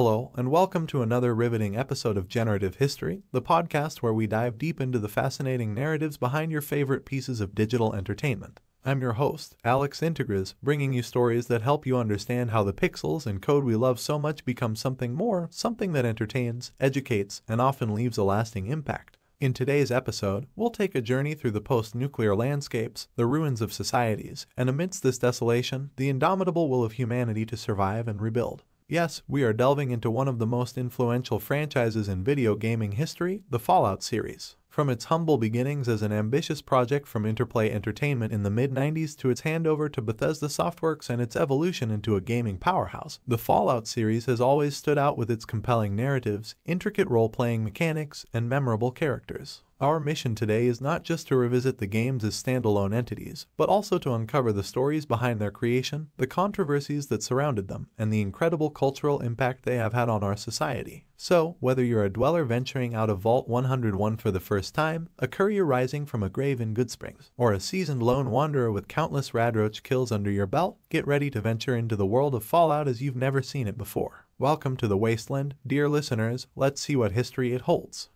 Hello, and welcome to another riveting episode of Generative History, the podcast where we dive deep into the fascinating narratives behind your favorite pieces of digital entertainment. I'm your host, Alex Integris, bringing you stories that help you understand how the pixels and code we love so much become something more, something that entertains, educates, and often leaves a lasting impact. In today's episode, we'll take a journey through the post-nuclear landscapes, the ruins of societies, and amidst this desolation, the indomitable will of humanity to survive and rebuild. Yes, we are delving into one of the most influential franchises in video gaming history, the Fallout series. From its humble beginnings as an ambitious project from Interplay Entertainment in the mid-90s to its handover to Bethesda Softworks and its evolution into a gaming powerhouse, the Fallout series has always stood out with its compelling narratives, intricate role-playing mechanics, and memorable characters. Our mission today is not just to revisit the games as standalone entities, but also to uncover the stories behind their creation, the controversies that surrounded them, and the incredible cultural impact they have had on our society. So, whether you're a dweller venturing out of Vault 101 for the first time, a courier rising from a grave in Goodsprings, or a seasoned lone wanderer with countless radroach kills under your belt, get ready to venture into the world of Fallout as you've never seen it before. Welcome to the Wasteland, dear listeners. Let's see what history it holds.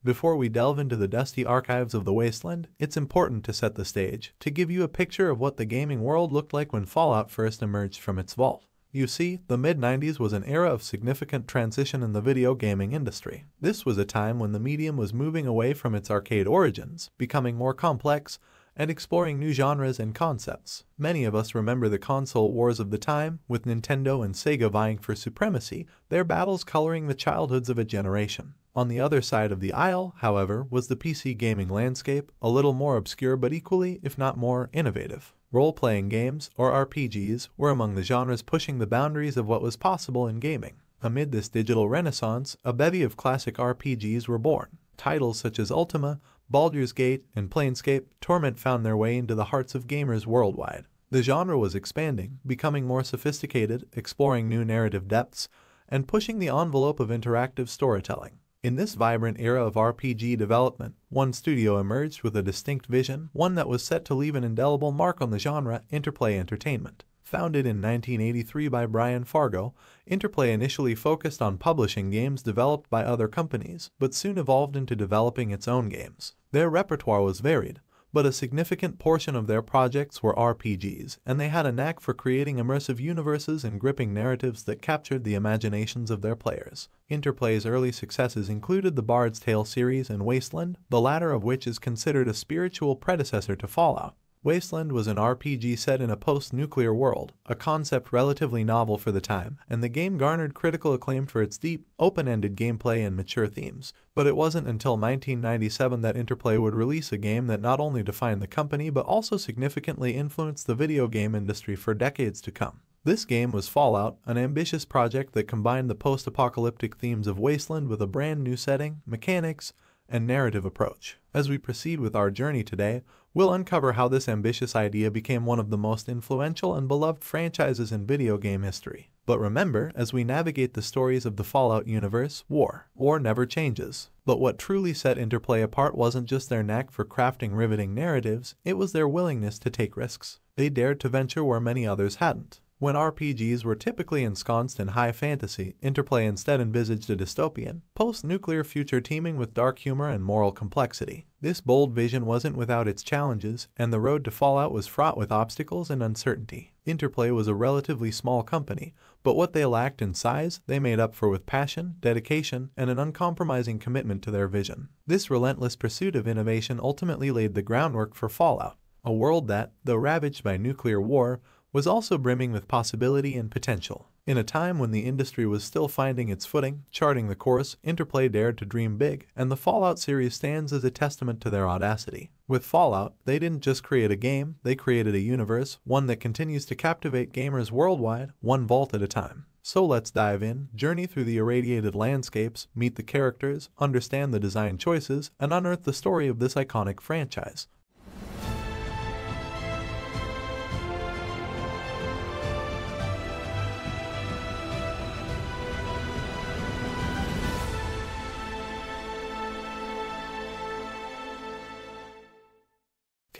Before we delve into the dusty archives of the Wasteland, it's important to set the stage, to give you a picture of what the gaming world looked like when Fallout first emerged from its vault. You see, the mid-90s was an era of significant transition in the video gaming industry. This was a time when the medium was moving away from its arcade origins, becoming more complex, and exploring new genres and concepts. Many of us remember the console wars of the time, with Nintendo and Sega vying for supremacy, their battles coloring the childhoods of a generation. On the other side of the aisle, however, was the PC gaming landscape, a little more obscure but equally, if not more, innovative. Role-playing games, or RPGs, were among the genres pushing the boundaries of what was possible in gaming. Amid this digital renaissance, a bevy of classic RPGs were born. Titles such as Ultima, Baldur's Gate, and Planescape Torment found their way into the hearts of gamers worldwide. The genre was expanding, becoming more sophisticated, exploring new narrative depths, and pushing the envelope of interactive storytelling. In this vibrant era of RPG development, one studio emerged with a distinct vision, one that was set to leave an indelible mark on the genre, Interplay Entertainment. Founded in 1983 by Brian Fargo, Interplay initially focused on publishing games developed by other companies, but soon evolved into developing its own games. Their repertoire was varied, but a significant portion of their projects were RPGs, and they had a knack for creating immersive universes and gripping narratives that captured the imaginations of their players. Interplay's early successes included the Bard's Tale series and Wasteland, the latter of which is considered a spiritual predecessor to Fallout. Wasteland was an RPG set in a post-nuclear world, a concept relatively novel for the time, and the game garnered critical acclaim for its deep, open-ended gameplay and mature themes. But it wasn't until 1997 that Interplay would release a game that not only defined the company but also significantly influenced the video game industry for decades to come. This game was Fallout, an ambitious project that combined the post-apocalyptic themes of Wasteland with a brand new setting, mechanics, and narrative approach. As we proceed with our journey today, we'll uncover how this ambitious idea became one of the most influential and beloved franchises in video game history. But remember, as we navigate the stories of the Fallout universe, war never changes. But what truly set Interplay apart wasn't just their knack for crafting riveting narratives, it was their willingness to take risks. They dared to venture where many others hadn't. When RPGs were typically ensconced in high fantasy, Interplay instead envisaged a dystopian, post-nuclear future teeming with dark humor and moral complexity. This bold vision wasn't without its challenges, and the road to Fallout was fraught with obstacles and uncertainty. Interplay was a relatively small company, but what they lacked in size, they made up for with passion, dedication, and an uncompromising commitment to their vision. This relentless pursuit of innovation ultimately laid the groundwork for Fallout, a world that, though ravaged by nuclear war, was also brimming with possibility and potential. In a time when the industry was still finding its footing, charting the course, Interplay dared to dream big, and the Fallout series stands as a testament to their audacity. With Fallout, they didn't just create a game, they created a universe, one that continues to captivate gamers worldwide, one vault at a time. So let's dive in, journey through the irradiated landscapes, meet the characters, understand the design choices, and unearth the story of this iconic franchise.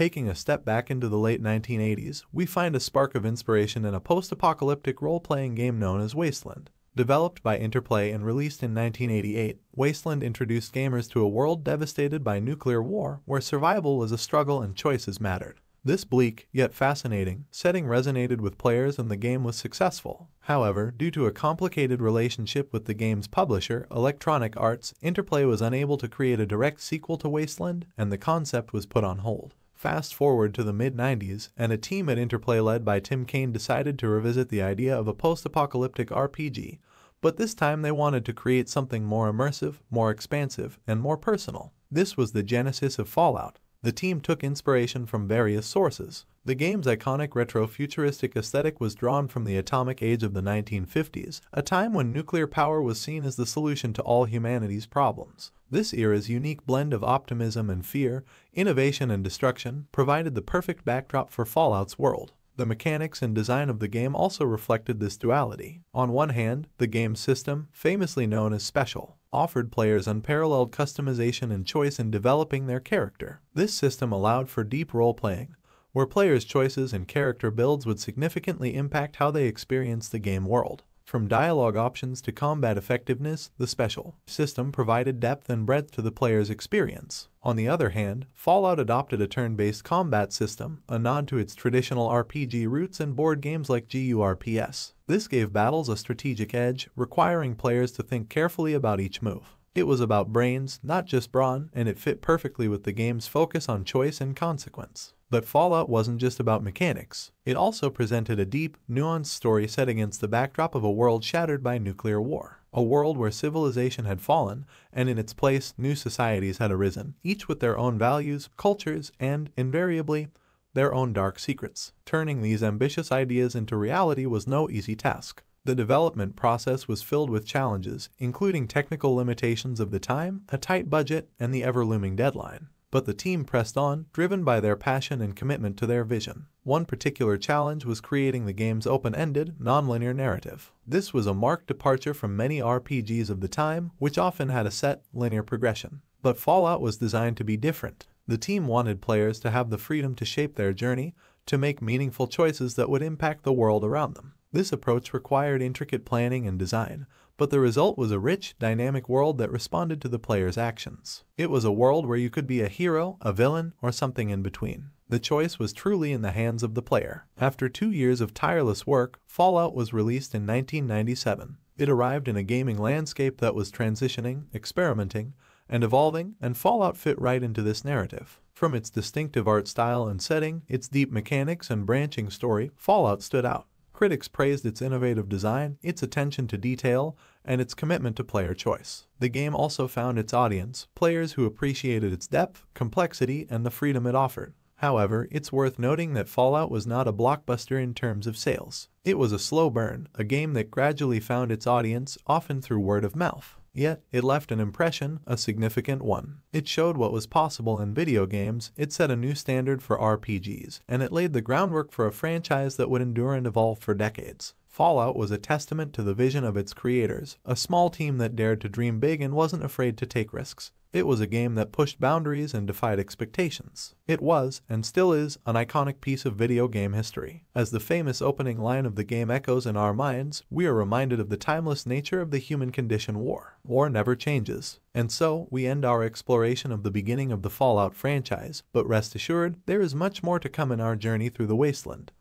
Taking a step back into the late 1980s, we find a spark of inspiration in a post-apocalyptic role-playing game known as Wasteland. Developed by Interplay and released in 1988, Wasteland introduced gamers to a world devastated by nuclear war where survival was a struggle and choices mattered. This bleak, yet fascinating, setting resonated with players and the game was successful. However, due to a complicated relationship with the game's publisher, Electronic Arts, Interplay was unable to create a direct sequel to Wasteland, and the concept was put on hold. Fast forward to the mid-90s, and a team at Interplay led by Tim Cain decided to revisit the idea of a post-apocalyptic RPG, but this time they wanted to create something more immersive, more expansive, and more personal. This was the genesis of Fallout. The team took inspiration from various sources. The game's iconic retro-futuristic aesthetic was drawn from the atomic age of the 1950s, a time when nuclear power was seen as the solution to all humanity's problems. This era's unique blend of optimism and fear, innovation and destruction, provided the perfect backdrop for Fallout's world. The mechanics and design of the game also reflected this duality. On one hand, the game's system, famously known as Special, offered players unparalleled customization and choice in developing their character. This system allowed for deep role-playing, where players' choices and character builds would significantly impact how they experience the game world. From dialogue options to combat effectiveness, the Special system provided depth and breadth to the player's experience. On the other hand, Fallout adopted a turn-based combat system, a nod to its traditional RPG roots in board games like GURPS. This gave battles a strategic edge, requiring players to think carefully about each move. It was about brains, not just brawn, and it fit perfectly with the game's focus on choice and consequence. But Fallout wasn't just about mechanics. It also presented a deep, nuanced story set against the backdrop of a world shattered by nuclear war. A world where civilization had fallen, and in its place, new societies had arisen, each with their own values, cultures, and, invariably, their own dark secrets. Turning these ambitious ideas into reality was no easy task. The development process was filled with challenges, including technical limitations of the time, a tight budget, and the ever-looming deadline. But the team pressed on, driven by their passion and commitment to their vision. One particular challenge was creating the game's open-ended, non-linear narrative. This was a marked departure from many RPGs of the time, which often had a set, linear progression. But Fallout was designed to be different. The team wanted players to have the freedom to shape their journey, to make meaningful choices that would impact the world around them. This approach required intricate planning and design, but the result was a rich, dynamic world that responded to the player's actions. It was a world where you could be a hero, a villain, or something in between. The choice was truly in the hands of the player. After 2 years of tireless work, Fallout was released in 1997. It arrived in a gaming landscape that was transitioning, experimenting, and evolving, and Fallout fit right into this narrative. From its distinctive art style and setting, its deep mechanics and branching story, Fallout stood out. Critics praised its innovative design, its attention to detail, and its commitment to player choice. The game also found its audience, players who appreciated its depth, complexity, and the freedom it offered. However, it's worth noting that Fallout was not a blockbuster in terms of sales. It was a slow burn, a game that gradually found its audience, often through word of mouth. Yet, it left an impression, a significant one. It showed what was possible in video games, it set a new standard for RPGs, and it laid the groundwork for a franchise that would endure and evolve for decades. Fallout was a testament to the vision of its creators, a small team that dared to dream big and wasn't afraid to take risks. It was a game that pushed boundaries and defied expectations. It was, and still is, an iconic piece of video game history. As the famous opening line of the game echoes in our minds, we are reminded of the timeless nature of the human condition: war. War never changes. And so, we end our exploration of the beginning of the Fallout franchise, but rest assured, there is much more to come in our journey through the Wasteland.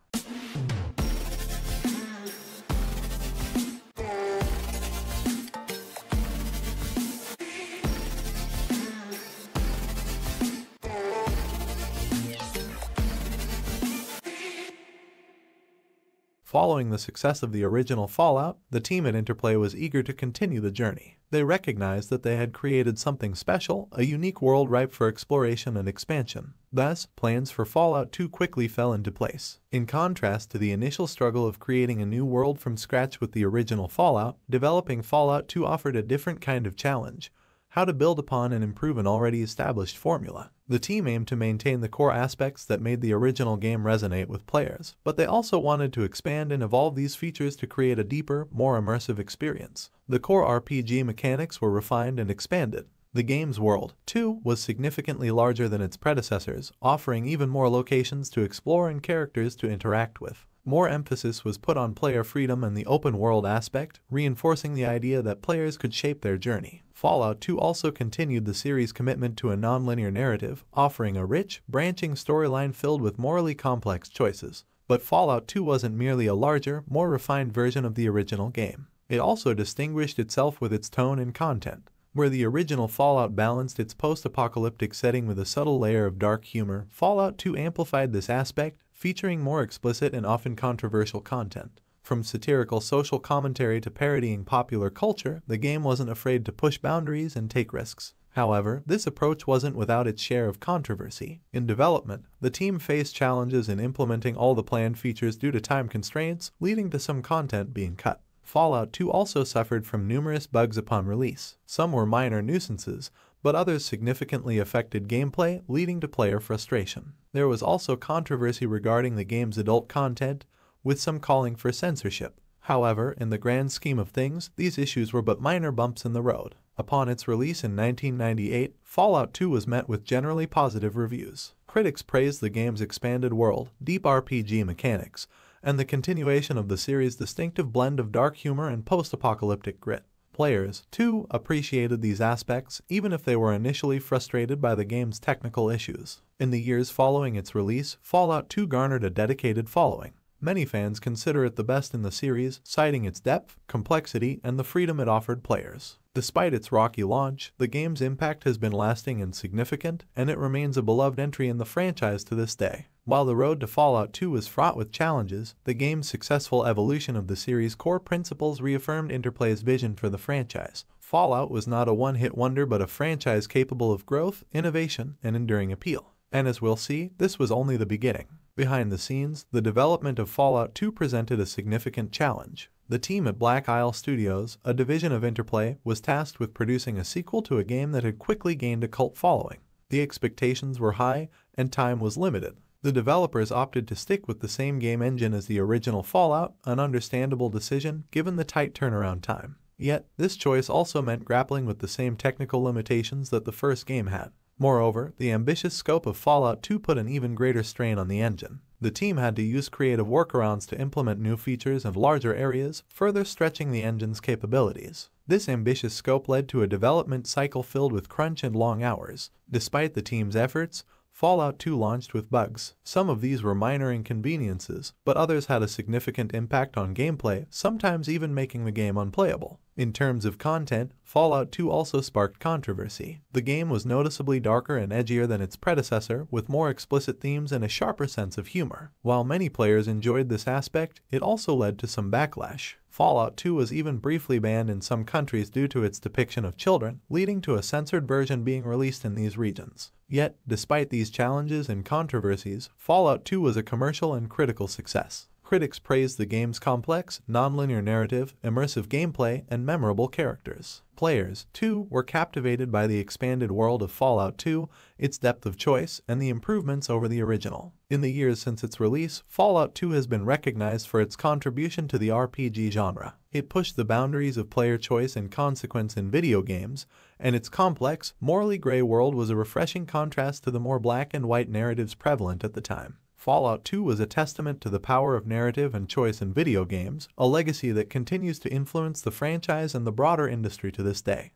Following the success of the original Fallout, the team at Interplay was eager to continue the journey. They recognized that they had created something special, a unique world ripe for exploration and expansion. Thus, plans for Fallout 2 quickly fell into place. In contrast to the initial struggle of creating a new world from scratch with the original Fallout, developing Fallout 2 offered a different kind of challenge: how to build upon and improve an already established formula. The team aimed to maintain the core aspects that made the original game resonate with players, but they also wanted to expand and evolve these features to create a deeper, more immersive experience. The core RPG mechanics were refined and expanded. The game's world, too, was significantly larger than its predecessors, offering even more locations to explore and characters to interact with. More emphasis was put on player freedom and the open-world aspect, reinforcing the idea that players could shape their journey. Fallout 2 also continued the series' commitment to a non-linear narrative, offering a rich, branching storyline filled with morally complex choices. But Fallout 2 wasn't merely a larger, more refined version of the original game. It also distinguished itself with its tone and content. Where the original Fallout balanced its post-apocalyptic setting with a subtle layer of dark humor, Fallout 2 amplified this aspect, featuring more explicit and often controversial content. From satirical social commentary to parodying popular culture, the game wasn't afraid to push boundaries and take risks. However, this approach wasn't without its share of controversy. In development, the team faced challenges in implementing all the planned features due to time constraints, leading to some content being cut. Fallout 2 also suffered from numerous bugs upon release. Some were minor nuisances, but others significantly affected gameplay, leading to player frustration. There was also controversy regarding the game's adult content, with some calling for censorship. However, in the grand scheme of things, these issues were but minor bumps in the road. Upon its release in 1998, Fallout 2 was met with generally positive reviews. Critics praised the game's expanded world, deep RPG mechanics, and the continuation of the series' distinctive blend of dark humor and post-apocalyptic grit. Players, too, appreciated these aspects, even if they were initially frustrated by the game's technical issues. In the years following its release, Fallout 2 garnered a dedicated following. Many fans consider it the best in the series, citing its depth, complexity, and the freedom it offered players. Despite its rocky launch, the game's impact has been lasting and significant, and it remains a beloved entry in the franchise to this day. While the road to Fallout 2 was fraught with challenges, the game's successful evolution of the series' core principles reaffirmed Interplay's vision for the franchise. Fallout was not a one-hit wonder but a franchise capable of growth, innovation, and enduring appeal. And as we'll see, this was only the beginning. Behind the scenes, the development of Fallout 2 presented a significant challenge. The team at Black Isle Studios, a division of Interplay, was tasked with producing a sequel to a game that had quickly gained a cult following. The expectations were high, and time was limited. The developers opted to stick with the same game engine as the original Fallout, an understandable decision given the tight turnaround time. Yet, this choice also meant grappling with the same technical limitations that the first game had. Moreover, the ambitious scope of Fallout 2 put an even greater strain on the engine. The team had to use creative workarounds to implement new features and larger areas, further stretching the engine's capabilities. This ambitious scope led to a development cycle filled with crunch and long hours. Despite the team's efforts, Fallout 2 launched with bugs. Some of these were minor inconveniences, but others had a significant impact on gameplay, sometimes even making the game unplayable. In terms of content, Fallout 2 also sparked controversy. The game was noticeably darker and edgier than its predecessor, with more explicit themes and a sharper sense of humor. While many players enjoyed this aspect, it also led to some backlash. Fallout 2 was even briefly banned in some countries due to its depiction of children, leading to a censored version being released in these regions. Yet, despite these challenges and controversies, Fallout 2 was a commercial and critical success. Critics praised the game's complex, non-linear narrative, immersive gameplay, and memorable characters. Players, too, were captivated by the expanded world of Fallout 2, its depth of choice, and the improvements over the original. In the years since its release, Fallout 2 has been recognized for its contribution to the RPG genre. It pushed the boundaries of player choice and consequence in video games, and its complex, morally gray world was a refreshing contrast to the more black and white narratives prevalent at the time. Fallout 2 was a testament to the power of narrative and choice in video games, a legacy that continues to influence the franchise and the broader industry to this day.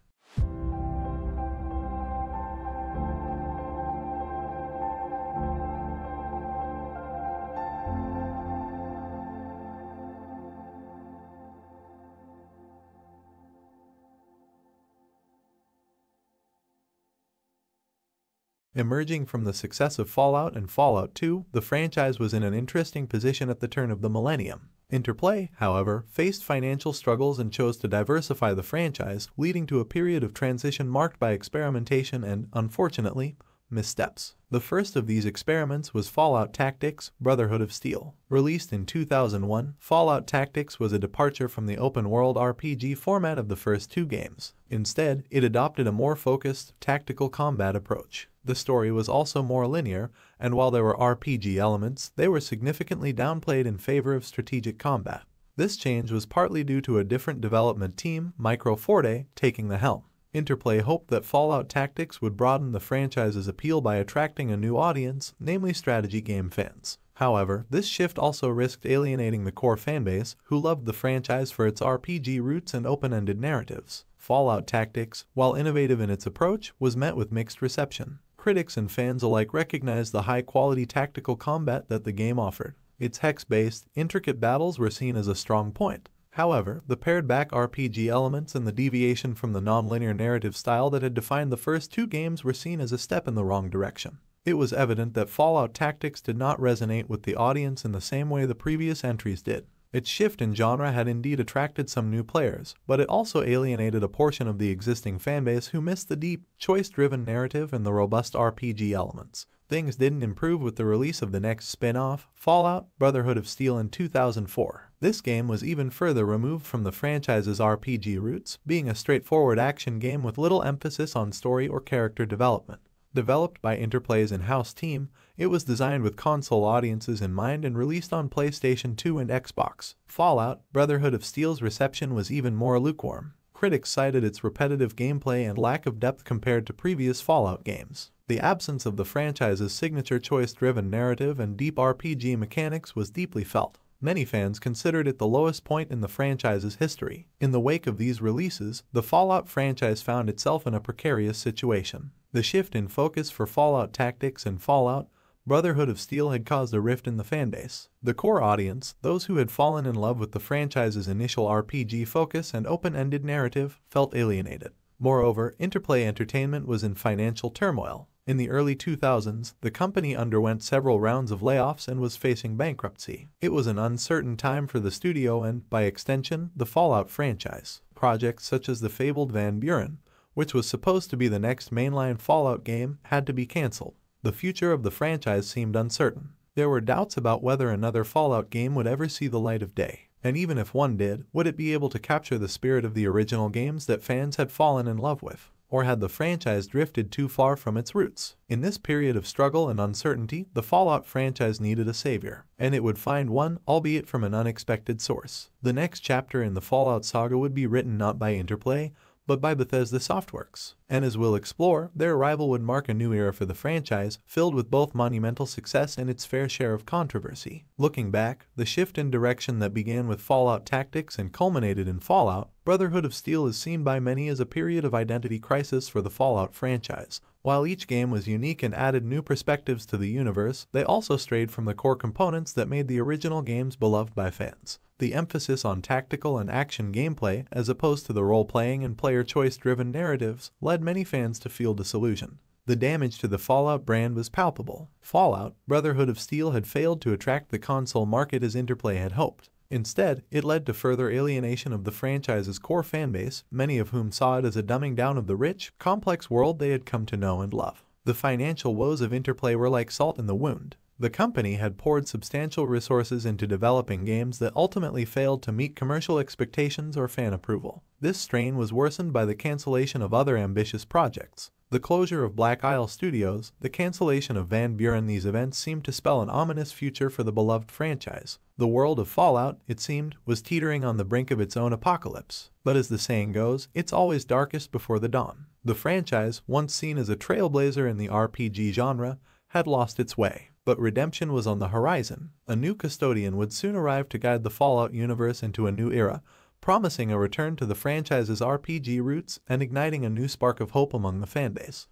Emerging from the success of Fallout and Fallout 2, the franchise was in an interesting position at the turn of the millennium. Interplay, however, faced financial struggles and chose to diversify the franchise, leading to a period of transition marked by experimentation and, unfortunately, missteps. The first of these experiments was Fallout Tactics: Brotherhood of Steel. Released in 2001, Fallout Tactics was a departure from the open-world RPG format of the first two games. Instead, it adopted a more focused, tactical combat approach. The story was also more linear, and while there were RPG elements, they were significantly downplayed in favor of strategic combat. This change was partly due to a different development team, Micro Forte, taking the helm. Interplay hoped that Fallout Tactics would broaden the franchise's appeal by attracting a new audience, namely strategy game fans. However, this shift also risked alienating the core fanbase, who loved the franchise for its RPG roots and open-ended narratives. Fallout Tactics, while innovative in its approach, was met with mixed reception. Critics and fans alike recognized the high-quality tactical combat that the game offered. Its hex-based, intricate battles were seen as a strong point. However, the pared-back RPG elements and the deviation from the non-linear narrative style that had defined the first two games were seen as a step in the wrong direction. It was evident that Fallout Tactics did not resonate with the audience in the same way the previous entries did. Its shift in genre had indeed attracted some new players, but it also alienated a portion of the existing fanbase who missed the deep, choice-driven narrative and the robust RPG elements. Things didn't improve with the release of the next spin-off, Fallout: Brotherhood of Steel, in 2004. This game was even further removed from the franchise's RPG roots, being a straightforward action game with little emphasis on story or character development. Developed by Interplay's in-house team, it was designed with console audiences in mind and released on PlayStation 2 and Xbox. Fallout: Brotherhood of Steel's reception was even more lukewarm. Critics cited its repetitive gameplay and lack of depth compared to previous Fallout games. The absence of the franchise's signature choice-driven narrative and deep RPG mechanics was deeply felt. Many fans considered it the lowest point in the franchise's history. In the wake of these releases, the Fallout franchise found itself in a precarious situation. The shift in focus for Fallout Tactics and Fallout: Brotherhood of Steel had caused a rift in the fanbase. The core audience, those who had fallen in love with the franchise's initial RPG focus and open-ended narrative, felt alienated. Moreover, Interplay Entertainment was in financial turmoil. In the early 2000s, the company underwent several rounds of layoffs and was facing bankruptcy. It was an uncertain time for the studio and, by extension, the Fallout franchise. Projects such as the fabled Van Buren, which was supposed to be the next mainline Fallout game, had to be cancelled. The future of the franchise seemed uncertain. There were doubts about whether another Fallout game would ever see the light of day. And even if one did, would it be able to capture the spirit of the original games that fans had fallen in love with? Or had the franchise drifted too far from its roots? In this period of struggle and uncertainty, the Fallout franchise needed a savior, and it would find one, albeit from an unexpected source. The next chapter in the Fallout saga would be written not by Interplay, but by Bethesda Softworks. And as we'll explore, their arrival would mark a new era for the franchise, filled with both monumental success and its fair share of controversy. Looking back, the shift in direction that began with Fallout Tactics and culminated in Fallout: Brotherhood of Steel is seen by many as a period of identity crisis for the Fallout franchise. While each game was unique and added new perspectives to the universe, they also strayed from the core components that made the original games beloved by fans. The emphasis on tactical and action gameplay, as opposed to the role-playing and player choice-driven narratives, led many fans to feel disillusioned. The damage to the Fallout brand was palpable. Fallout: Brotherhood of Steel had failed to attract the console market as Interplay had hoped. Instead, it led to further alienation of the franchise's core fanbase, many of whom saw it as a dumbing down of the rich, complex world they had come to know and love. The financial woes of Interplay were like salt in the wound. The company had poured substantial resources into developing games that ultimately failed to meet commercial expectations or fan approval. This strain was worsened by the cancellation of other ambitious projects. The closure of Black Isle Studios, the cancellation of Van Buren. These events seemed to spell an ominous future for the beloved franchise. The world of Fallout, it seemed, was teetering on the brink of its own apocalypse. But as the saying goes, it's always darkest before the dawn. The franchise, once seen as a trailblazer in the RPG genre, had lost its way. But redemption was on the horizon. A new custodian would soon arrive to guide the Fallout universe into a new era, promising a return to the franchise's RPG roots and igniting a new spark of hope among the fanbase.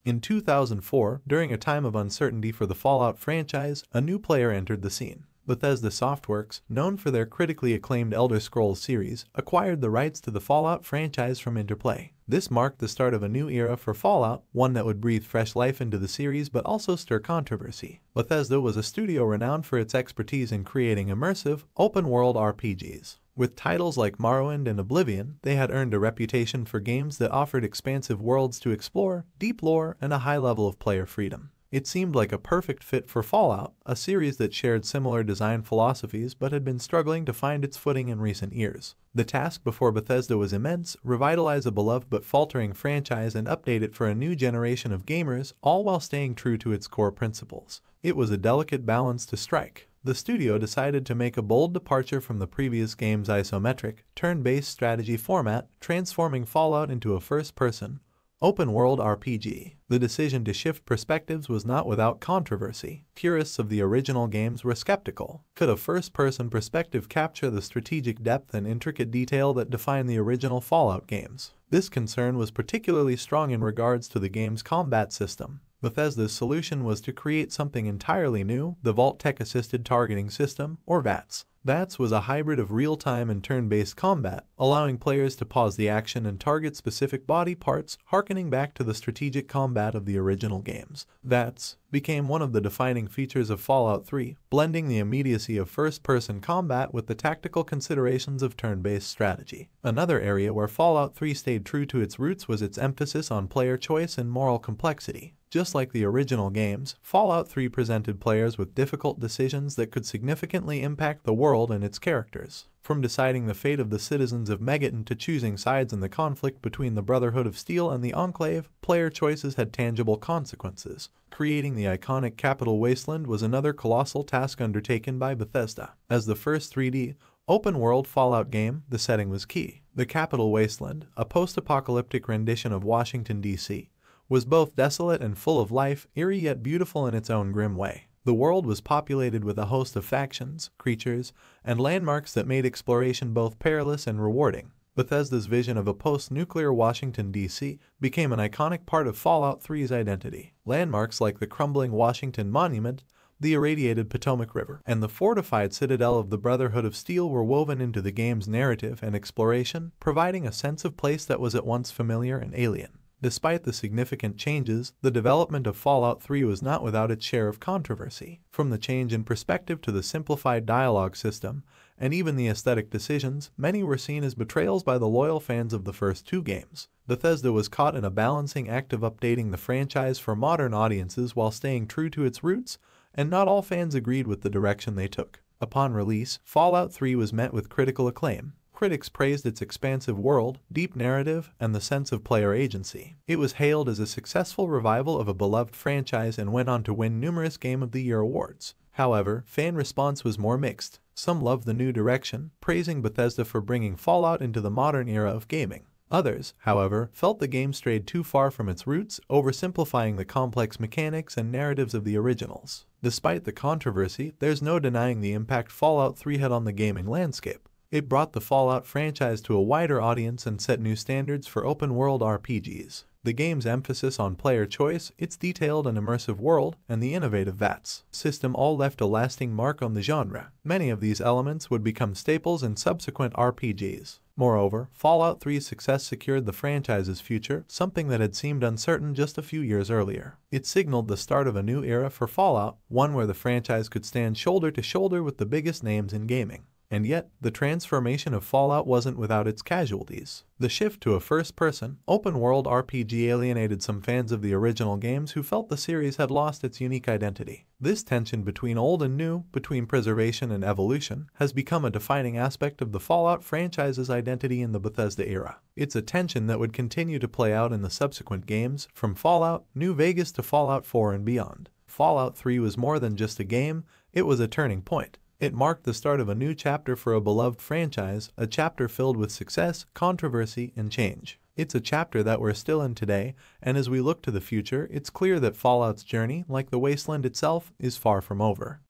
In 2004, during a time of uncertainty for the Fallout franchise, a new player entered the scene. Bethesda Softworks, known for their critically acclaimed Elder Scrolls series, acquired the rights to the Fallout franchise from Interplay. This marked the start of a new era for Fallout, one that would breathe fresh life into the series but also stir controversy. Bethesda was a studio renowned for its expertise in creating immersive, open-world RPGs. With titles like Morrowind and Oblivion, they had earned a reputation for games that offered expansive worlds to explore, deep lore, and a high level of player freedom. It seemed like a perfect fit for Fallout, a series that shared similar design philosophies but had been struggling to find its footing in recent years. The task before Bethesda was immense: revitalize a beloved but faltering franchise and update it for a new generation of gamers, all while staying true to its core principles. It was a delicate balance to strike. The studio decided to make a bold departure from the previous game's isometric, turn-based strategy format, transforming Fallout into a first-person, open-world RPG. The decision to shift perspectives was not without controversy. Purists of the original games were skeptical. Could a first-person perspective capture the strategic depth and intricate detail that define the original Fallout games? This concern was particularly strong in regards to the game's combat system. Bethesda's solution was to create something entirely new: the Vault-Tec Assisted Targeting System, or VATS. VATS was a hybrid of real-time and turn-based combat, allowing players to pause the action and target specific body parts, harkening back to the strategic combat of the original games. VATS became one of the defining features of Fallout 3, blending the immediacy of first-person combat with the tactical considerations of turn-based strategy. Another area where Fallout 3 stayed true to its roots was its emphasis on player choice and moral complexity. Just like the original games, Fallout 3 presented players with difficult decisions that could significantly impact the world and its characters. From deciding the fate of the citizens of Megaton to choosing sides in the conflict between the Brotherhood of Steel and the Enclave, player choices had tangible consequences. Creating the iconic Capital Wasteland was another colossal task undertaken by Bethesda. As the first 3D, open-world Fallout game, the setting was key. The Capital Wasteland, a post-apocalyptic rendition of Washington, D.C., was both desolate and full of life, eerie yet beautiful in its own grim way. The world was populated with a host of factions, creatures, and landmarks that made exploration both perilous and rewarding. Bethesda's vision of a post-nuclear Washington, D.C. became an iconic part of Fallout 3's identity. Landmarks like the crumbling Washington Monument, the irradiated Potomac River, and the fortified citadel of the Brotherhood of Steel were woven into the game's narrative and exploration, providing a sense of place that was at once familiar and alien. Despite the significant changes, the development of Fallout 3 was not without its share of controversy. From the change in perspective to the simplified dialogue system, and even the aesthetic decisions, many were seen as betrayals by the loyal fans of the first two games. Bethesda was caught in a balancing act of updating the franchise for modern audiences while staying true to its roots, and not all fans agreed with the direction they took. Upon release, Fallout 3 was met with critical acclaim. Critics praised its expansive world, deep narrative, and the sense of player agency. It was hailed as a successful revival of a beloved franchise and went on to win numerous Game of the Year awards. However, fan response was more mixed. Some loved the new direction, praising Bethesda for bringing Fallout into the modern era of gaming. Others, however, felt the game strayed too far from its roots, oversimplifying the complex mechanics and narratives of the originals. Despite the controversy, there's no denying the impact Fallout 3 had on the gaming landscape. It brought the Fallout franchise to a wider audience and set new standards for open-world RPGs. The game's emphasis on player choice, its detailed and immersive world, and the innovative VATS system all left a lasting mark on the genre. Many of these elements would become staples in subsequent RPGs. Moreover, Fallout 3's success secured the franchise's future, something that had seemed uncertain just a few years earlier. It signaled the start of a new era for Fallout, one where the franchise could stand shoulder to shoulder with the biggest names in gaming. And yet, the transformation of Fallout wasn't without its casualties. The shift to a first-person, open-world RPG alienated some fans of the original games who felt the series had lost its unique identity. This tension between old and new, between preservation and evolution, has become a defining aspect of the Fallout franchise's identity in the Bethesda era. It's a tension that would continue to play out in the subsequent games, from Fallout New Vegas to Fallout 4 and beyond. Fallout 3 was more than just a game, it was a turning point. It marked the start of a new chapter for a beloved franchise, a chapter filled with success, controversy, and change. It's a chapter that we're still in today, and as we look to the future, it's clear that Fallout's journey, like the wasteland itself, is far from over.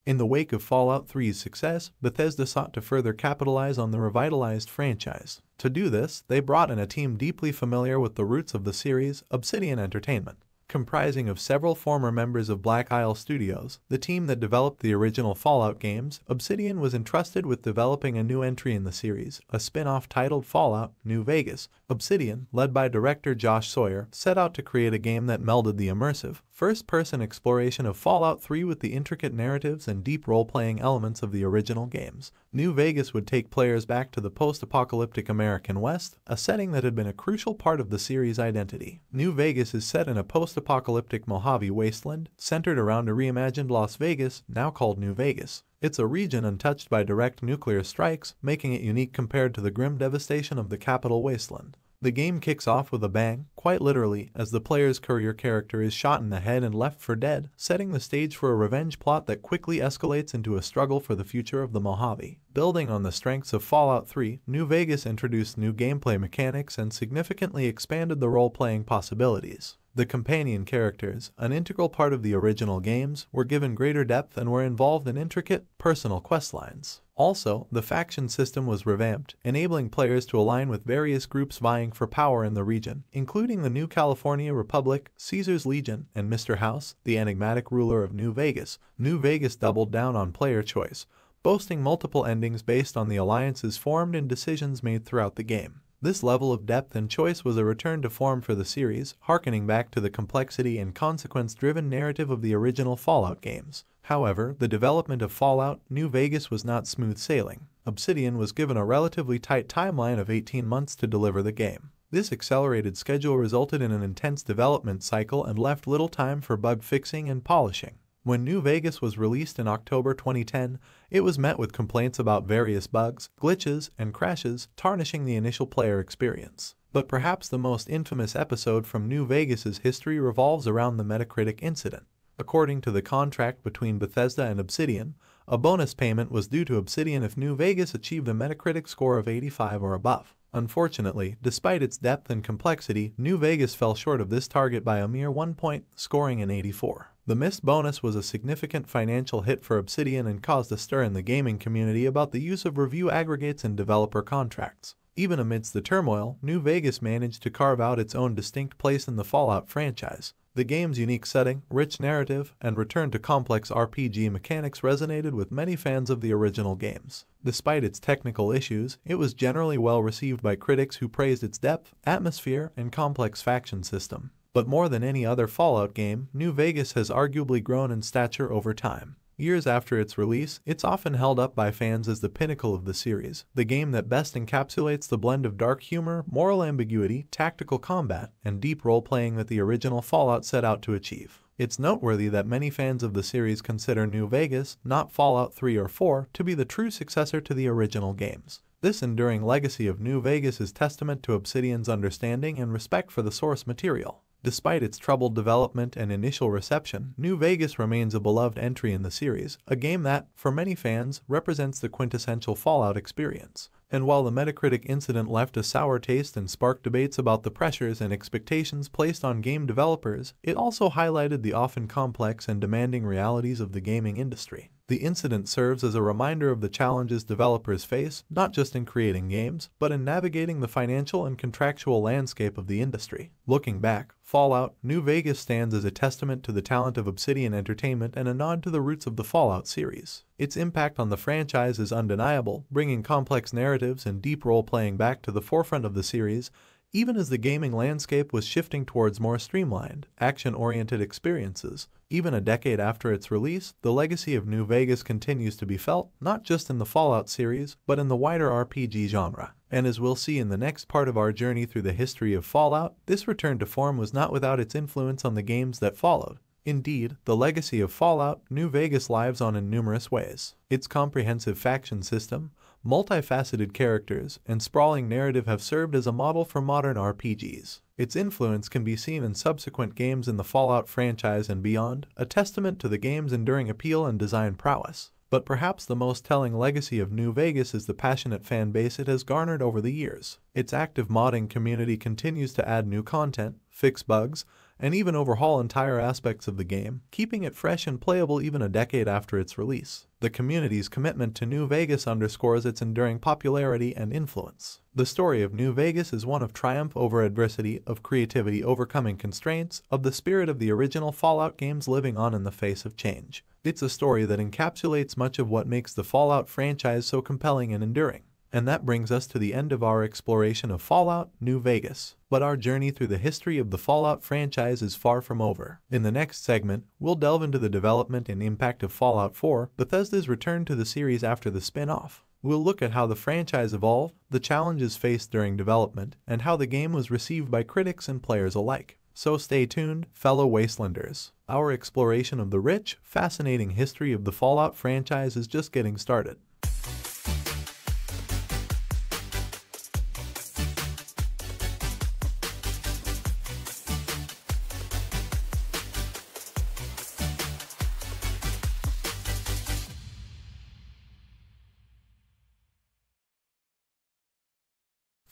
In the wake of Fallout 3's success, Bethesda sought to further capitalize on the revitalized franchise. To do this, they brought in a team deeply familiar with the roots of the series, Obsidian Entertainment. Comprising of several former members of Black Isle Studios, the team that developed the original Fallout games, Obsidian was entrusted with developing a new entry in the series, a spin-off titled Fallout: New Vegas. Obsidian, led by director Josh Sawyer, set out to create a game that melded the immersive, first-person exploration of Fallout 3 with the intricate narratives and deep role-playing elements of the original games. New Vegas would take players back to the post-apocalyptic American West, a setting that had been a crucial part of the series' identity. New Vegas is set in a post-apocalyptic Mojave wasteland, centered around a reimagined Las Vegas, now called New Vegas. It's a region untouched by direct nuclear strikes, making it unique compared to the grim devastation of the capital wasteland. The game kicks off with a bang, quite literally, as the player's courier character is shot in the head and left for dead, setting the stage for a revenge plot that quickly escalates into a struggle for the future of the Mojave. Building on the strengths of Fallout 3, New Vegas introduced new gameplay mechanics and significantly expanded the role-playing possibilities. The companion characters, an integral part of the original games, were given greater depth and were involved in intricate, personal questlines. Also, the faction system was revamped, enabling players to align with various groups vying for power in the region, including the New California Republic, Caesar's Legion, and Mr. House, the enigmatic ruler of New Vegas. New Vegas doubled down on player choice, boasting multiple endings based on the alliances formed and decisions made throughout the game. This level of depth and choice was a return to form for the series, harkening back to the complexity and consequence-driven narrative of the original Fallout games. However, the development of Fallout: New Vegas was not smooth sailing. Obsidian was given a relatively tight timeline of 18 months to deliver the game. This accelerated schedule resulted in an intense development cycle and left little time for bug fixing and polishing. When New Vegas was released in October 2010, it was met with complaints about various bugs, glitches, and crashes, tarnishing the initial player experience. But perhaps the most infamous episode from New Vegas's history revolves around the Metacritic incident. According to the contract between Bethesda and Obsidian, a bonus payment was due to Obsidian if New Vegas achieved a Metacritic score of 85 or above. Unfortunately, despite its depth and complexity, New Vegas fell short of this target by a mere 1 point, scoring an 84. The missed bonus was a significant financial hit for Obsidian and caused a stir in the gaming community about the use of review aggregates in developer contracts. Even amidst the turmoil, New Vegas managed to carve out its own distinct place in the Fallout franchise. The game's unique setting, rich narrative, and return to complex RPG mechanics resonated with many fans of the original games. Despite its technical issues, it was generally well received by critics who praised its depth, atmosphere, and complex faction system. But more than any other Fallout game, New Vegas has arguably grown in stature over time. Years after its release, it's often held up by fans as the pinnacle of the series, the game that best encapsulates the blend of dark humor, moral ambiguity, tactical combat, and deep role-playing that the original Fallout set out to achieve. It's noteworthy that many fans of the series consider New Vegas, not Fallout 3 or 4, to be the true successor to the original games. This enduring legacy of New Vegas is testament to Obsidian's understanding and respect for the source material. Despite its troubled development and initial reception, New Vegas remains a beloved entry in the series, a game that, for many fans, represents the quintessential Fallout experience. And while the Metacritic incident left a sour taste and sparked debates about the pressures and expectations placed on game developers, it also highlighted the often complex and demanding realities of the gaming industry. The incident serves as a reminder of the challenges developers face, not just in creating games, but in navigating the financial and contractual landscape of the industry. Looking back, Fallout: New Vegas stands as a testament to the talent of Obsidian Entertainment and a nod to the roots of the Fallout series. Its impact on the franchise is undeniable, bringing complex narratives and deep role-playing back to the forefront of the series, even as the gaming landscape was shifting towards more streamlined, action-oriented experiences. Even a decade after its release, the legacy of New Vegas continues to be felt, not just in the Fallout series, but in the wider RPG genre. And as we'll see in the next part of our journey through the history of Fallout, this return to form was not without its influence on the games that followed. Indeed, the legacy of Fallout: New Vegas lives on in numerous ways. Its comprehensive faction system, multifaceted characters, and sprawling narrative have served as a model for modern RPGs. Its influence can be seen in subsequent games in the Fallout franchise and beyond, a testament to the game's enduring appeal and design prowess. But perhaps the most telling legacy of New Vegas is the passionate fan base it has garnered over the years. Its active modding community continues to add new content, fix bugs, and even overhaul entire aspects of the game, keeping it fresh and playable even a decade after its release. The community's commitment to New Vegas underscores its enduring popularity and influence. The story of New Vegas is one of triumph over adversity, of creativity overcoming constraints, of the spirit of the original Fallout games living on in the face of change. It's a story that encapsulates much of what makes the Fallout franchise so compelling and enduring. And that brings us to the end of our exploration of Fallout New Vegas. But our journey through the history of the Fallout franchise is far from over. In the next segment, we'll delve into the development and impact of Fallout 4, Bethesda's return to the series after the spin-off. We'll look at how the franchise evolved, the challenges faced during development, and how the game was received by critics and players alike. So stay tuned, fellow Wastelanders. Our exploration of the rich, fascinating history of the Fallout franchise is just getting started.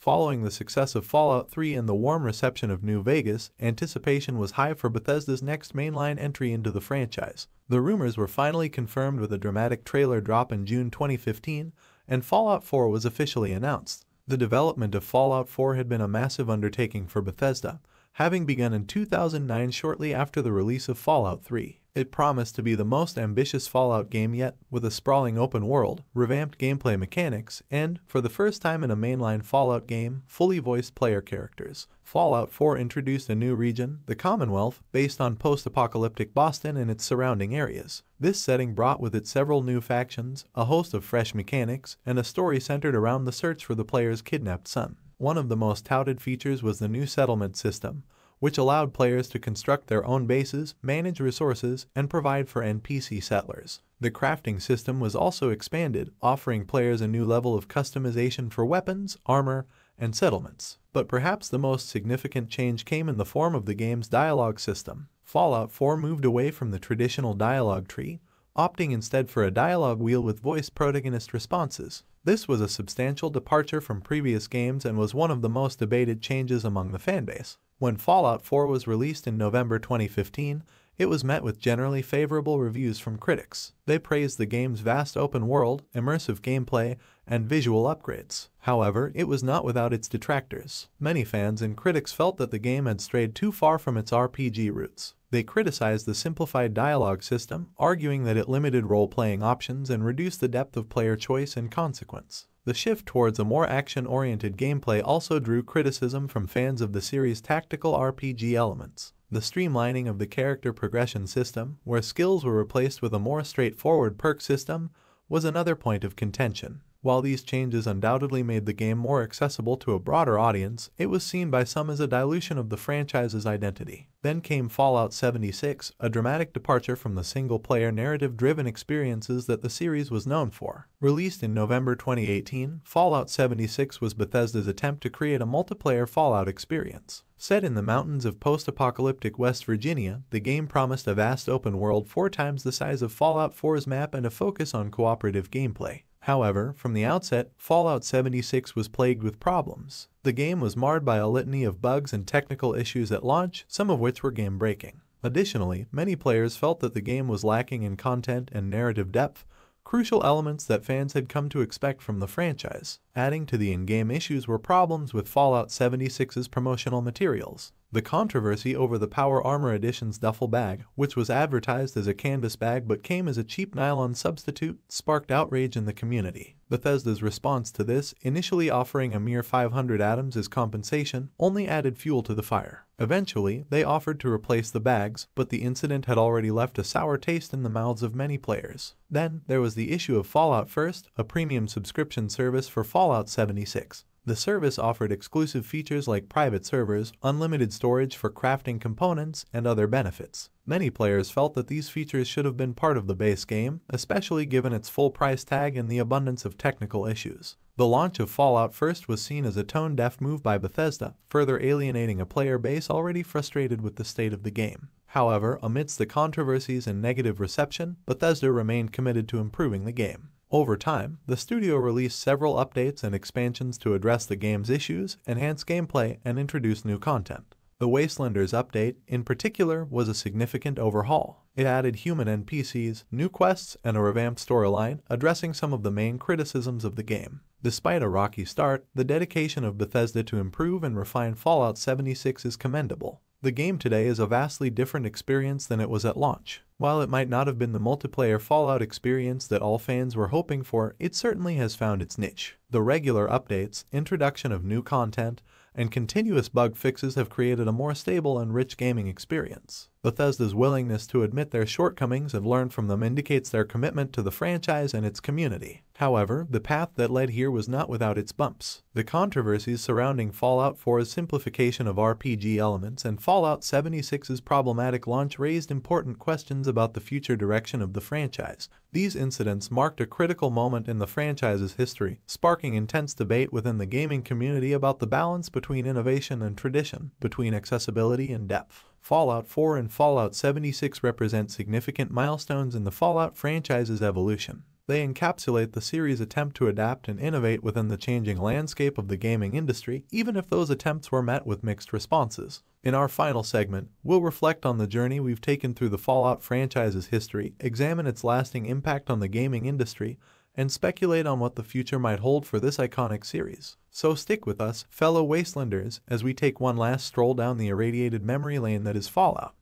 Following the success of Fallout 3 and the warm reception of New Vegas, anticipation was high for Bethesda's next mainline entry into the franchise. The rumors were finally confirmed with a dramatic trailer drop in June 2015, and Fallout 4 was officially announced. The development of Fallout 4 had been a massive undertaking for Bethesda, having begun in 2009 shortly after the release of Fallout 3. It promised to be the most ambitious Fallout game yet, with a sprawling open world, revamped gameplay mechanics, and, for the first time in a mainline Fallout game, fully voiced player characters. Fallout 4 introduced a new region, the Commonwealth, based on post-apocalyptic Boston and its surrounding areas. This setting brought with it several new factions, a host of fresh mechanics, and a story centered around the search for the player's kidnapped son. One of the most touted features was the new settlement system, which allowed players to construct their own bases, manage resources, and provide for NPC settlers. The crafting system was also expanded, offering players a new level of customization for weapons, armor, and settlements. But perhaps the most significant change came in the form of the game's dialogue system. Fallout 4 moved away from the traditional dialogue tree, opting instead for a dialogue wheel with voiced protagonist responses. This was a substantial departure from previous games and was one of the most debated changes among the fanbase. When Fallout 4 was released in November 2015, it was met with generally favorable reviews from critics. They praised the game's vast open world, immersive gameplay, and visual upgrades. However, it was not without its detractors. Many fans and critics felt that the game had strayed too far from its RPG roots. They criticized the simplified dialogue system, arguing that it limited role-playing options and reduced the depth of player choice and consequence. The shift towards a more action-oriented gameplay also drew criticism from fans of the series' tactical RPG elements. The streamlining of the character progression system, where skills were replaced with a more straightforward perk system, was another point of contention. While these changes undoubtedly made the game more accessible to a broader audience, it was seen by some as a dilution of the franchise's identity. Then came Fallout 76, a dramatic departure from the single-player narrative-driven experiences that the series was known for. Released in November 2018, Fallout 76 was Bethesda's attempt to create a multiplayer Fallout experience. Set in the mountains of post-apocalyptic West Virginia, the game promised a vast open world 4 times the size of Fallout 4's map and a focus on cooperative gameplay. However, from the outset, Fallout 76 was plagued with problems. The game was marred by a litany of bugs and technical issues at launch, some of which were game-breaking. Additionally, many players felt that the game was lacking in content and narrative depth, crucial elements that fans had come to expect from the franchise. Adding to the in-game issues were problems with Fallout 76's promotional materials. The controversy over the Power Armor Edition's duffel bag, which was advertised as a canvas bag but came as a cheap nylon substitute, sparked outrage in the community. Bethesda's response to this, initially offering a mere 500 atoms as compensation, only added fuel to the fire. Eventually, they offered to replace the bags, but the incident had already left a sour taste in the mouths of many players. Then, there was the issue of Fallout First, a premium subscription service for Fallout 76. The service offered exclusive features like private servers, unlimited storage for crafting components, and other benefits. Many players felt that these features should have been part of the base game, especially given its full price tag and the abundance of technical issues. The launch of Fallout First was seen as a tone-deaf move by Bethesda, further alienating a player base already frustrated with the state of the game. However, amidst the controversies and negative reception, Bethesda remained committed to improving the game. Over time, the studio released several updates and expansions to address the game's issues, enhance gameplay, and introduce new content. The Wastelanders update, in particular, was a significant overhaul. It added human NPCs, new quests, and a revamped storyline, addressing some of the main criticisms of the game. Despite a rocky start, the dedication of Bethesda to improve and refine Fallout 76 is commendable. The game today is a vastly different experience than it was at launch. While it might not have been the multiplayer Fallout experience that all fans were hoping for, it certainly has found its niche. The regular updates, introduction of new content, and continuous bug fixes have created a more stable and rich gaming experience. Bethesda's willingness to admit their shortcomings and learn from them indicates their commitment to the franchise and its community. However, the path that led here was not without its bumps. The controversies surrounding Fallout 4's simplification of RPG elements and Fallout 76's problematic launch raised important questions about the future direction of the franchise. These incidents marked a critical moment in the franchise's history, sparking intense debate within the gaming community about the balance between innovation and tradition, between accessibility and depth. Fallout 4 and Fallout 76 represent significant milestones in the Fallout franchise's evolution. They encapsulate the series' attempt to adapt and innovate within the changing landscape of the gaming industry, even if those attempts were met with mixed responses. In our final segment, we'll reflect on the journey we've taken through the Fallout franchise's history, examine its lasting impact on the gaming industry, and speculate on what the future might hold for this iconic series. So stick with us, fellow Wastelanders, as we take one last stroll down the irradiated memory lane that is Fallout.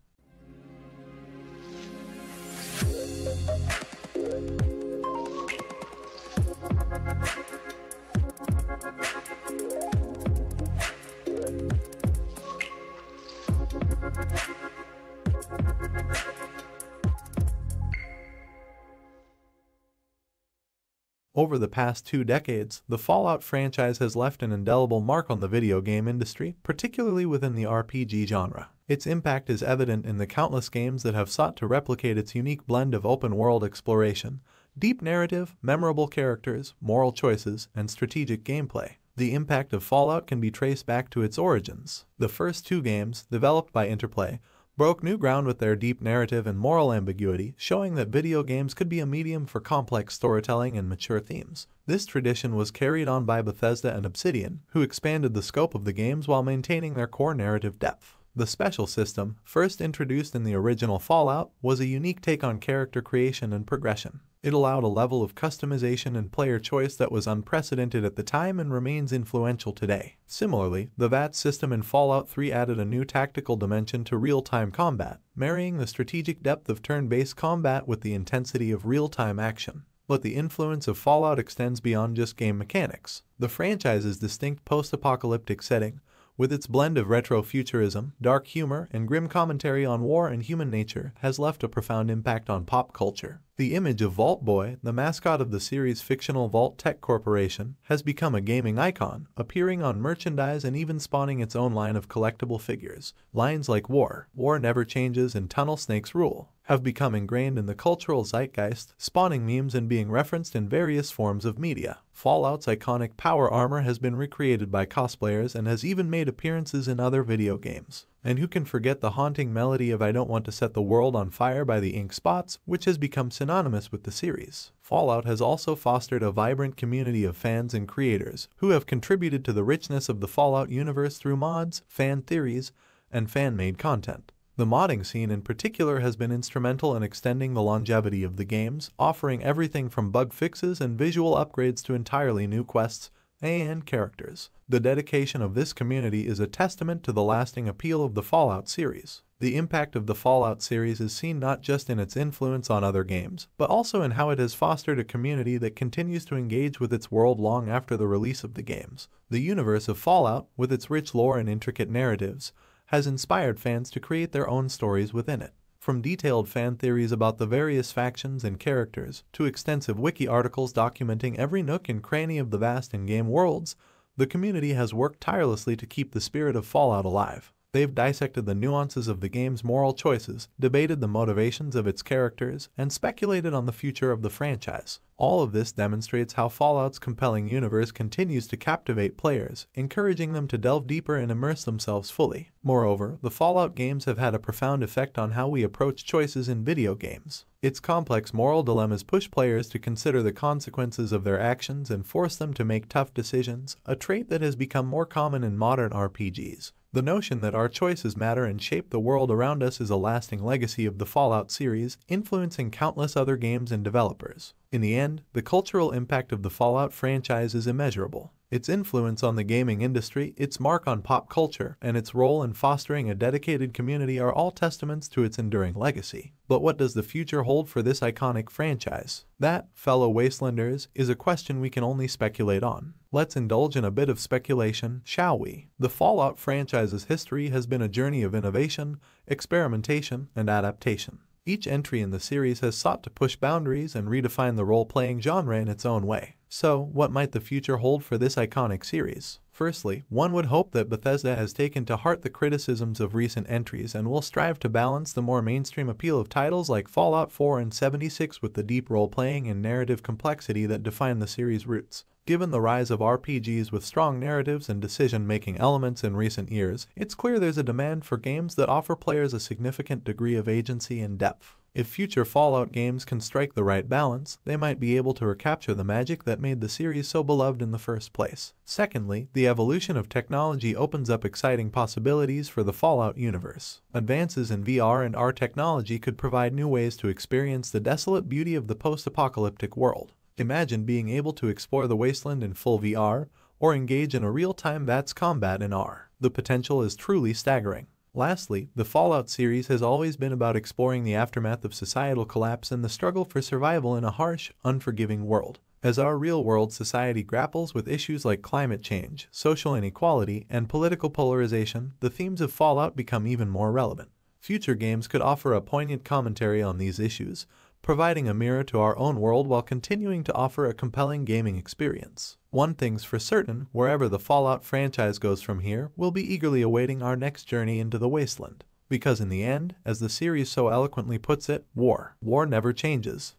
Over the past 2 decades, the Fallout franchise has left an indelible mark on the video game industry, particularly within the RPG genre. Its impact is evident in the countless games that have sought to replicate its unique blend of open-world exploration, deep narrative, memorable characters, moral choices, and strategic gameplay. The impact of Fallout can be traced back to its origins. The first 2 games, developed by Interplay, broke new ground with their deep narrative and moral ambiguity, showing that video games could be a medium for complex storytelling and mature themes. This tradition was carried on by Bethesda and Obsidian, who expanded the scope of the games while maintaining their core narrative depth. The special system, first introduced in the original Fallout, was a unique take on character creation and progression. It allowed a level of customization and player choice that was unprecedented at the time and remains influential today. Similarly, the VAT system in Fallout 3 added a new tactical dimension to real-time combat, marrying the strategic depth of turn-based combat with the intensity of real-time action. But the influence of Fallout extends beyond just game mechanics. The franchise's distinct post-apocalyptic setting, with its blend of retro-futurism, dark humor, and grim commentary on war and human nature, has left a profound impact on pop culture. The image of Vault Boy, the mascot of the series' fictional Vault Tech Corporation, has become a gaming icon, appearing on merchandise and even spawning its own line of collectible figures. Lines like War never changes, and Tunnel Snakes rule have become ingrained in the cultural zeitgeist, spawning memes and being referenced in various forms of media. Fallout's iconic power armor has been recreated by cosplayers and has even made appearances in other video games. And who can forget the haunting melody of I Don't Want to Set the World on Fire by the Ink Spots, which has become synonymous with the series. Fallout has also fostered a vibrant community of fans and creators who have contributed to the richness of the Fallout universe through mods, fan theories, and fan-made content. The modding scene in particular has been instrumental in extending the longevity of the games, offering everything from bug fixes and visual upgrades to entirely new quests and characters. The dedication of this community is a testament to the lasting appeal of the Fallout series. The impact of the Fallout series is seen not just in its influence on other games, but also in how it has fostered a community that continues to engage with its world long after the release of the games. The universe of Fallout, with its rich lore and intricate narratives, has inspired fans to create their own stories within it. From detailed fan theories about the various factions and characters, to extensive wiki articles documenting every nook and cranny of the vast in-game worlds, the community has worked tirelessly to keep the spirit of Fallout alive. They've dissected the nuances of the game's moral choices, debated the motivations of its characters, and speculated on the future of the franchise. All of this demonstrates how Fallout's compelling universe continues to captivate players, encouraging them to delve deeper and immerse themselves fully. Moreover, the Fallout games have had a profound effect on how we approach choices in video games. Its complex moral dilemmas push players to consider the consequences of their actions and force them to make tough decisions, a trait that has become more common in modern RPGs. The notion that our choices matter and shape the world around us is a lasting legacy of the Fallout series, influencing countless other games and developers. In the end, the cultural impact of the Fallout franchise is immeasurable. Its influence on the gaming industry, its mark on pop culture, and its role in fostering a dedicated community are all testaments to its enduring legacy. But what does the future hold for this iconic franchise? That, fellow Wastelanders, is a question we can only speculate on. Let's indulge in a bit of speculation, shall we? The Fallout franchise's history has been a journey of innovation, experimentation, and adaptation. Each entry in the series has sought to push boundaries and redefine the role-playing genre in its own way. So, what might the future hold for this iconic series? Firstly, one would hope that Bethesda has taken to heart the criticisms of recent entries and will strive to balance the more mainstream appeal of titles like Fallout 4 and 76 with the deep role-playing and narrative complexity that define the series' roots. Given the rise of RPGs with strong narratives and decision-making elements in recent years, it's clear there's a demand for games that offer players a significant degree of agency and depth. If future Fallout games can strike the right balance, they might be able to recapture the magic that made the series so beloved in the first place. Secondly, the evolution of technology opens up exciting possibilities for the Fallout universe. Advances in VR and AR technology could provide new ways to experience the desolate beauty of the post-apocalyptic world. Imagine being able to explore the wasteland in full VR, or engage in a real-time VATS combat in AR. The potential is truly staggering. Lastly, the Fallout series has always been about exploring the aftermath of societal collapse and the struggle for survival in a harsh, unforgiving world. As our real-world society grapples with issues like climate change, social inequality, and political polarization, the themes of Fallout become even more relevant. Future games could offer a poignant commentary on these issues, providing a mirror to our own world while continuing to offer a compelling gaming experience. One thing's for certain, wherever the Fallout franchise goes from here, we'll be eagerly awaiting our next journey into the wasteland. Because in the end, as the series so eloquently puts it, war never changes.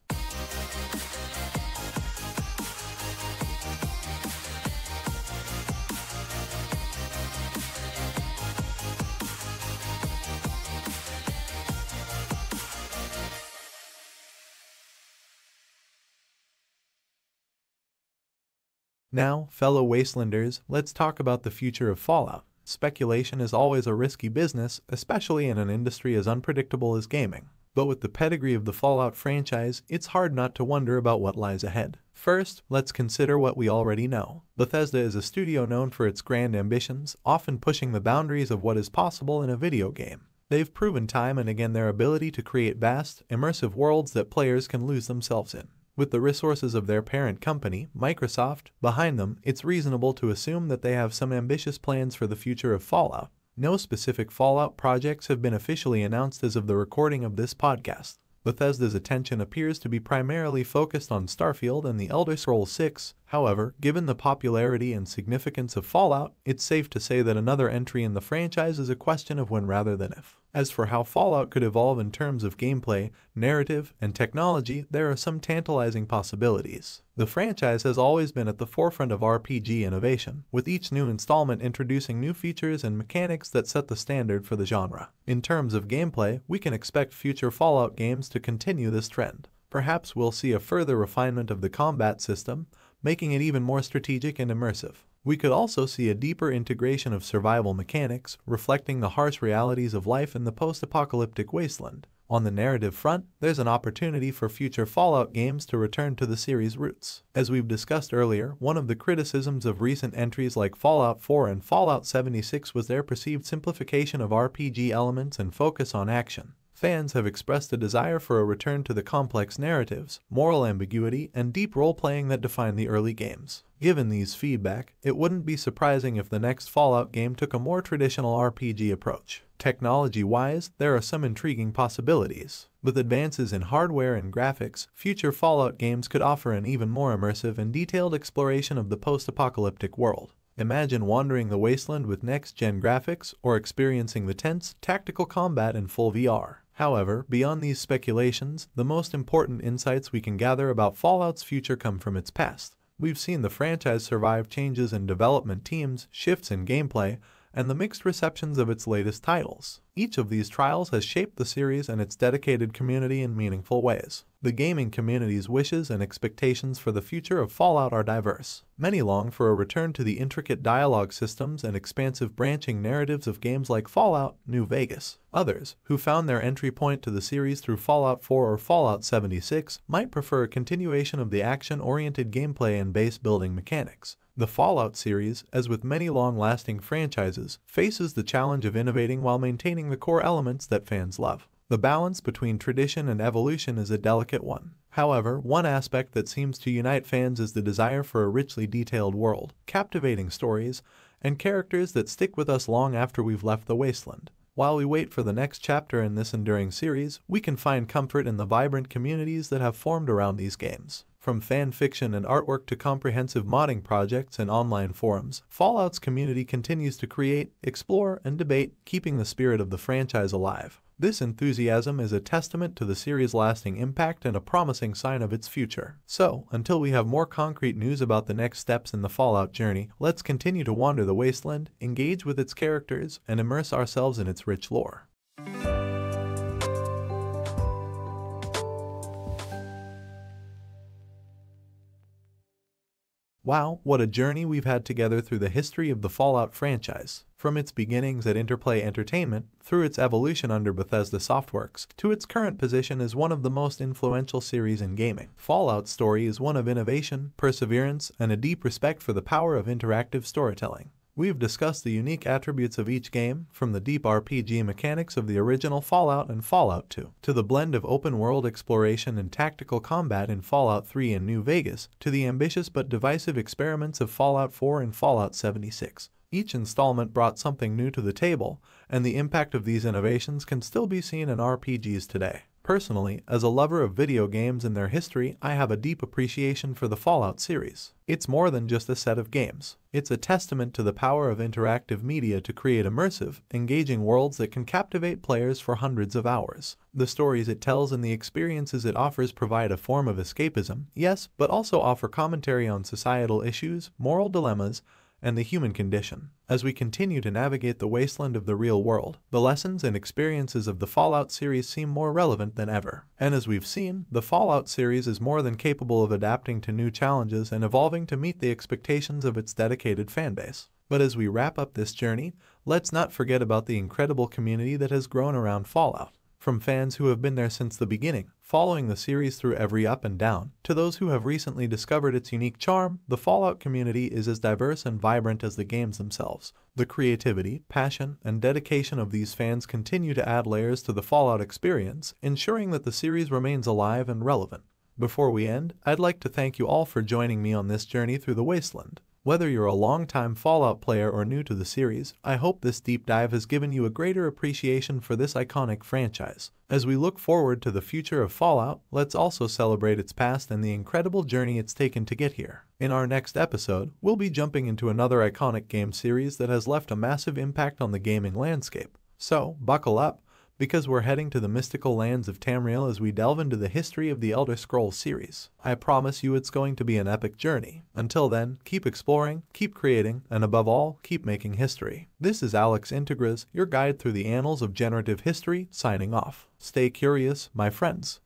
Now, fellow Wastelanders, let's talk about the future of Fallout. Speculation is always a risky business, especially in an industry as unpredictable as gaming. But with the pedigree of the Fallout franchise, it's hard not to wonder about what lies ahead. First, let's consider what we already know. Bethesda is a studio known for its grand ambitions, often pushing the boundaries of what is possible in a video game. They've proven time and again their ability to create vast, immersive worlds that players can lose themselves in. With the resources of their parent company, Microsoft, behind them, it's reasonable to assume that they have some ambitious plans for the future of Fallout. No specific Fallout projects have been officially announced as of the recording of this podcast. Bethesda's attention appears to be primarily focused on Starfield and the Elder Scrolls 6. However, given the popularity and significance of Fallout, it's safe to say that another entry in the franchise is a question of when rather than if. As for how Fallout could evolve in terms of gameplay, narrative, and technology, there are some tantalizing possibilities. The franchise has always been at the forefront of RPG innovation, with each new installment introducing new features and mechanics that set the standard for the genre. In terms of gameplay, we can expect future Fallout games to continue this trend. Perhaps we'll see a further refinement of the combat system, making it even more strategic and immersive. We could also see a deeper integration of survival mechanics, reflecting the harsh realities of life in the post-apocalyptic wasteland. On the narrative front, there's an opportunity for future Fallout games to return to the series' roots. As we've discussed earlier, one of the criticisms of recent entries like Fallout 4 and Fallout 76 was their perceived simplification of RPG elements and focus on action. Fans have expressed a desire for a return to the complex narratives, moral ambiguity, and deep role-playing that defined the early games. Given these feedback, it wouldn't be surprising if the next Fallout game took a more traditional RPG approach. Technology-wise, there are some intriguing possibilities. With advances in hardware and graphics, future Fallout games could offer an even more immersive and detailed exploration of the post-apocalyptic world. Imagine wandering the wasteland with next-gen graphics or experiencing the tense, tactical combat in full VR. However, beyond these speculations, the most important insights we can gather about Fallout's future come from its past. We've seen the franchise survive changes in development teams, shifts in gameplay, and the mixed receptions of its latest titles. Each of these trials has shaped the series and its dedicated community in meaningful ways. The gaming community's wishes and expectations for the future of Fallout are diverse. Many long for a return to the intricate dialogue systems and expansive branching narratives of games like Fallout New Vegas. Others, who found their entry point to the series through Fallout 4 or Fallout 76, might prefer a continuation of the action-oriented gameplay and base-building mechanics. The Fallout series, as with many long-lasting franchises, faces the challenge of innovating while maintaining the core elements that fans love. The balance between tradition and evolution is a delicate one. However, one aspect that seems to unite fans is the desire for a richly detailed world, captivating stories, and characters that stick with us long after we've left the wasteland. While we wait for the next chapter in this enduring series, we can find comfort in the vibrant communities that have formed around these games. From fan fiction and artwork to comprehensive modding projects and online forums, Fallout's community continues to create, explore, and debate, keeping the spirit of the franchise alive. This enthusiasm is a testament to the series' lasting impact and a promising sign of its future. So, until we have more concrete news about the next steps in the Fallout journey, let's continue to wander the wasteland, engage with its characters, and immerse ourselves in its rich lore. Wow, what a journey we've had together through the history of the Fallout franchise. From its beginnings at Interplay Entertainment, through its evolution under Bethesda Softworks, to its current position as one of the most influential series in gaming. Fallout's story is one of innovation, perseverance, and a deep respect for the power of interactive storytelling. We've discussed the unique attributes of each game, from the deep RPG mechanics of the original Fallout and Fallout 2, to the blend of open-world exploration and tactical combat in Fallout 3 and New Vegas, to the ambitious but divisive experiments of Fallout 4 and Fallout 76. Each installment brought something new to the table, and the impact of these innovations can still be seen in RPGs today. Personally, as a lover of video games and their history, I have a deep appreciation for the Fallout series. It's more than just a set of games. It's a testament to the power of interactive media to create immersive, engaging worlds that can captivate players for hundreds of hours. The stories it tells and the experiences it offers provide a form of escapism, yes, but also offer commentary on societal issues, moral dilemmas, and the human condition. As we continue to navigate the wasteland of the real world, the lessons and experiences of the Fallout series seem more relevant than ever. And as we've seen, the Fallout series is more than capable of adapting to new challenges and evolving to meet the expectations of its dedicated fanbase. But as we wrap up this journey, let's not forget about the incredible community that has grown around Fallout. From fans who have been there since the beginning, following the series through every up and down, to those who have recently discovered its unique charm, the Fallout community is as diverse and vibrant as the games themselves. The creativity, passion, and dedication of these fans continue to add layers to the Fallout experience, ensuring that the series remains alive and relevant. Before we end, I'd like to thank you all for joining me on this journey through the wasteland. Whether you're a long-time Fallout player or new to the series, I hope this deep dive has given you a greater appreciation for this iconic franchise. As we look forward to the future of Fallout, let's also celebrate its past and the incredible journey it's taken to get here. In our next episode, we'll be jumping into another iconic game series that has left a massive impact on the gaming landscape. So, buckle up, because we're heading to the mystical lands of Tamriel as we delve into the history of the Elder Scrolls series. I promise you it's going to be an epic journey. Until then, keep exploring, keep creating, and above all, keep making history. This is Alex Integras, your guide through the annals of generative history, signing off. Stay curious, my friends.